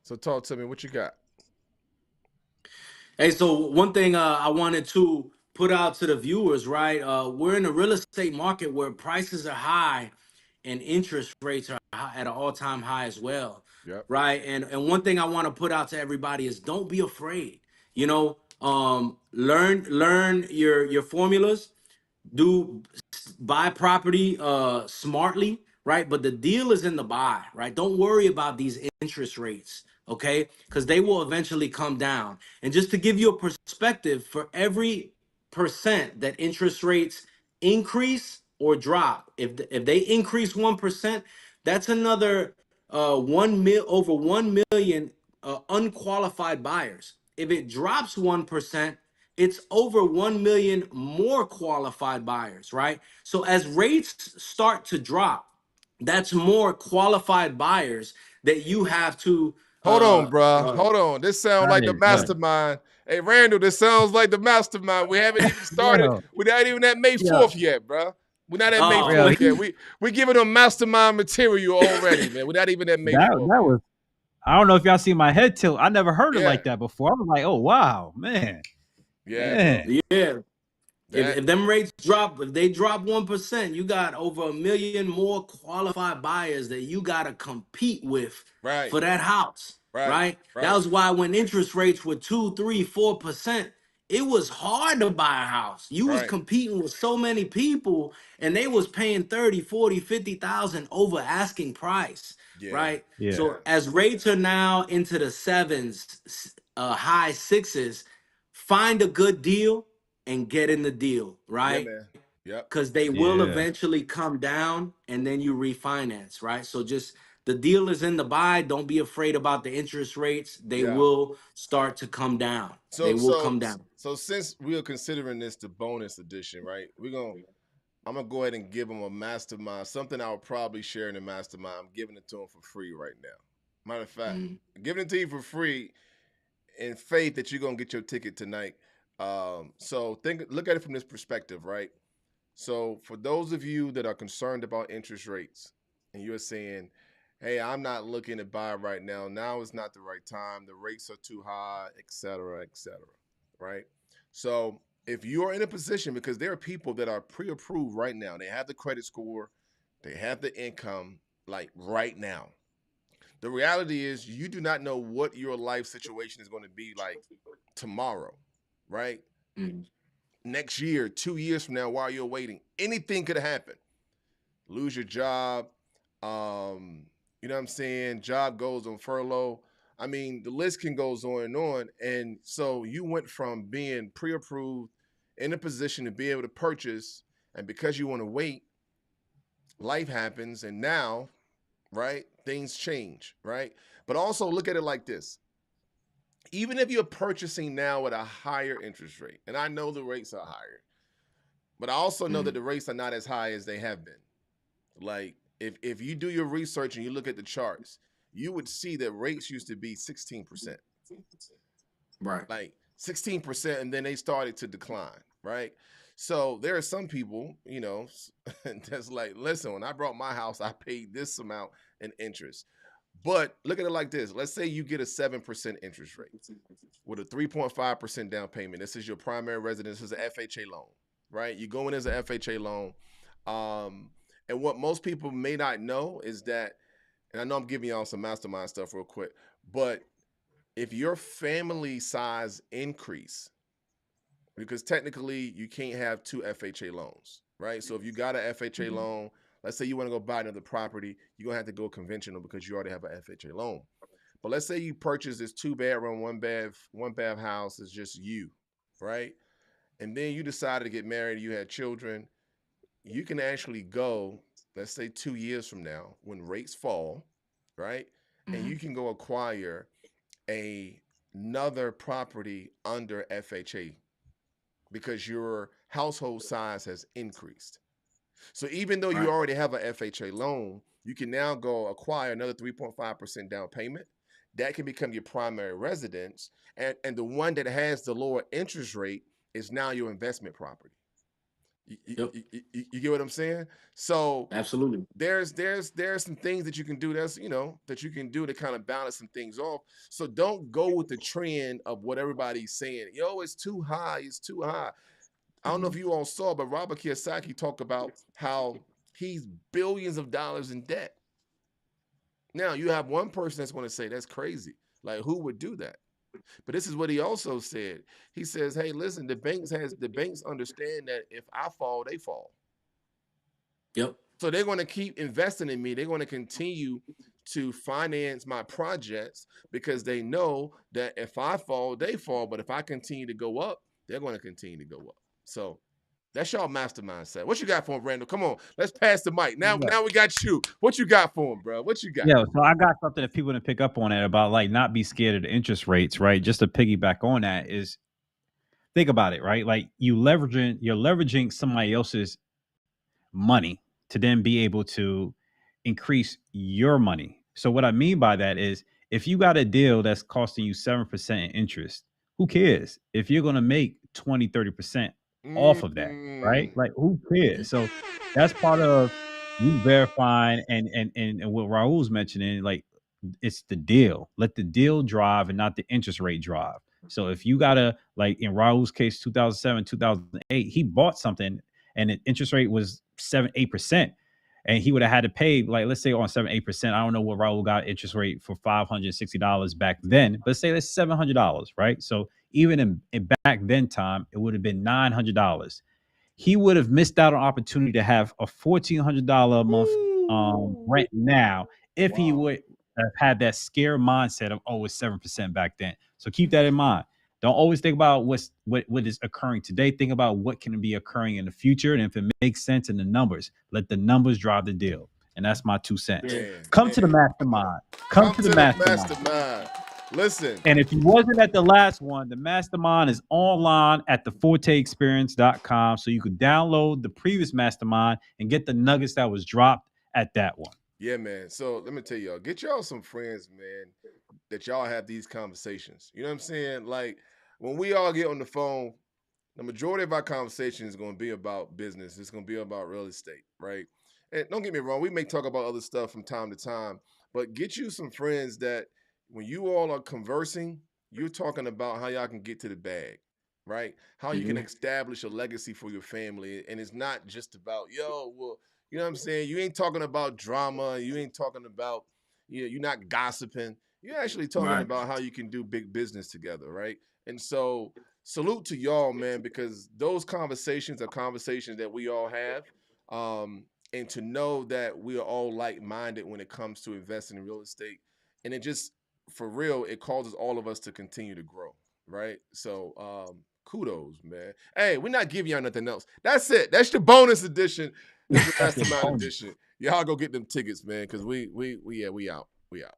So talk to me. What you got? Hey, so one thing I wanted to put out to the viewers, right? We're in a real estate market where prices are high and interest rates are high, at an all-time high as well, Yep. right? And one thing I want to put out to everybody is don't be afraid. Learn your formulas, do buy property smartly, right? But the deal is in the buy, right? Don't worry about these interest rates, okay? Because they will eventually come down. And just to give you a perspective, for every percent that interest rates increase or drop, if they increase 1%, that's another 1 million unqualified buyers. If it drops 1%, it's over 1 million more qualified buyers, right? So as rates start to drop, that's more qualified buyers that you have to Hold on, bruh. uh Hold on. This sounds like the Right, right. mastermind. Hey, Randall, this sounds like the mastermind. We haven't even started. Yo, We're not even at May yo, 4th yet, bruh. We're not at May oh real. 4th yet. We giving them mastermind material already, man. We're not even at May That 4th that yet. was. I don't know if y'all see my head tilt. I never heard it Yeah. like that before. I was like, oh wow, man, Yeah, man. bro. yeah, That if them rates drop, if they drop 1%, you got over 1 million more qualified buyers that you got to compete with right, for that house, right, right? That right, was why when interest rates were 2, 3, 4%, it was hard to buy a house. You was right. competing with so many people and they was paying 30, 40, 50,000 over asking price, Yeah, right? Yeah, yeah, So as rates are now into the sevens, high sixes, find a good deal and get in the deal, yeah, right? man. Yep. Because they will yeah, eventually come down and then you refinance, right? So just the deal is in the buy. Don't be afraid about the interest rates. They Yeah. will start to come down. They So will so come down. so since we are considering this the bonus edition, right? I'm gonna go ahead and give them a mastermind. Something I'll probably share in the mastermind. I'm giving it to them for free right now. Matter of fact, Mhm. I'm giving it to you for free in faith that you're gonna get your ticket tonight. So look at it from this perspective, right? So for those of you that are concerned about interest rates and you're saying, hey, I'm not looking to buy right now. Now is not the right time. The rates are too high, et cetera, et cetera. Right? So if you're in a position, because there are people that are pre-approved right now, they have the credit score, they have the income, like right now. The reality is you do not know what your life situation is going to be like tomorrow, right? Mhm. Next year, 2 years from now, while you're waiting, anything could happen. Lose your job, you know what I'm saying? Job goes on furlough. I mean, the list can goes on and on. And so you went from being pre-approved in a position to be able to purchase, and because you want to wait, life happens, and now, right, things change, right? But also look at it like this: even if you're purchasing now at a higher interest rate, and I know the rates are higher, but I also know that Mhm. the rates are not as high as they have been. Like if you do your research and you look at the charts, you would see that rates used to be 16%. Right. Like 16%, and then they started to decline, right? So there are some people, that's like, listen, when I brought my house, I paid this amount in interest. But look at it like this. Let's say you get a 7% interest rate with a 3.5% down payment. This is your primary residence. This is an FHA loan, right? You go in as an FHA loan. Um, and what most people may not know is that, and I know I'm giving y'all some mastermind stuff real quick, but if your family size increase, because technically you can't have two FHA loans, right? So if you got an FHA loan, let's say you want to go buy another property, you're gonna have to go conventional because you already have an FHA loan. But let's say you purchase this 2 bedroom, one bath house, is just you, right? And then you decided to get married, you had children, you can actually go, let's say 2 years from now, when rates fall, right? And you Mhm. can go acquire a another property under FHA because your household size has increased. So even though you Right. already have an FHA loan, you can now go acquire another 3.5% down payment. That can become your primary residence. And the one that has the lower interest rate is now your investment property. Yep. You get what I'm saying? So Absolutely. there's some things that you can do that you can do to kind of balance some things off. So don't go with the trend of what everybody's saying. Yo, it's too high. It's too high. I don't know if you all saw, but Robert Kiyosaki talked about how he's billions of dollars in debt. Now you have one person that's going to say that's crazy. Like who would do that? But this is what he also said. He says, "Hey, listen, the banks understand that if I fall, they fall. Yep. So they're going to keep investing in me. They're going to continue to finance my projects because they know that if I fall, they fall. But if I continue to go up, they're going to continue to go up. So that's y'all mastermind set. What you got for him, Randall? Come on, let's pass the mic. Now we got you. What you got for him, bro? What you got? Yeah, so I got something that people didn't pick up on it about like not be scared of the interest rates, right? Just to piggyback on that is think about it, right? Like you're leveraging somebody else's money to then be able to increase your money. So what I mean by that is if you got a deal that's costing you 7% in interest, who cares if you're going to make 20, 30% off of that, right? Mm. Like who cares? So that's part of you verifying and what Raul's mentioning, like it's the deal. Let the deal drive and not the interest rate drive. So if you gotta, like in Raul's case, 2007, 2008, he bought something and the interest rate was 7, 8%. And he would have had to pay, like, let's say on 7, 8%. I don't know what Raul got interest rate for $560 back then, but say that's $700, right? So even in back then time, it would have been $900. He would have missed out on opportunity to have a $1,400 a month rent now if he Wow. would have had that scare mindset of, oh, it's 7% back then. So keep that in mind. Don't always think about what is occurring today. Think about what can be occurring in the future, and if it makes sense in the numbers, let the numbers drive the deal. And that's my 2 cents. Man, Come to the man. mastermind. Come Come to the to the mastermind. mastermind. Listen, And if you wasn't at the last one, the mastermind is online at theforteexperience.com. So you could download the previous mastermind and get the nuggets that was dropped at that one. yeah, man. So let me tell y'all, get y'all some friends, man, that y'all have these conversations. You know what I'm saying? Like when we all get on the phone, the majority of our conversation is going to be about business. It's going to be about real estate, right? And don't get me wrong, we may talk about other stuff from time to time, but get you some friends that when you all are conversing, you're talking about how y'all can get to the bag, right? How you can Mm-hmm. establish a legacy for your family. And it's not just about, yo, well, you know what I'm saying? You ain't talking about drama. You ain't talking about, you're not gossiping. You're actually talking Right. about how you can do big business together, right? And so salute to y'all, man, because those conversations are conversations that we all have. And to know that we are all like minded when it comes to investing in real estate. And it just, for real, it causes all of us to continue to grow, right? So, kudos, man. Hey, we're not giving y'all nothing else. That's it. That's the bonus edition. That's the That's the mastermind bonus. edition. Y'all go get them tickets, man, because we out. We out.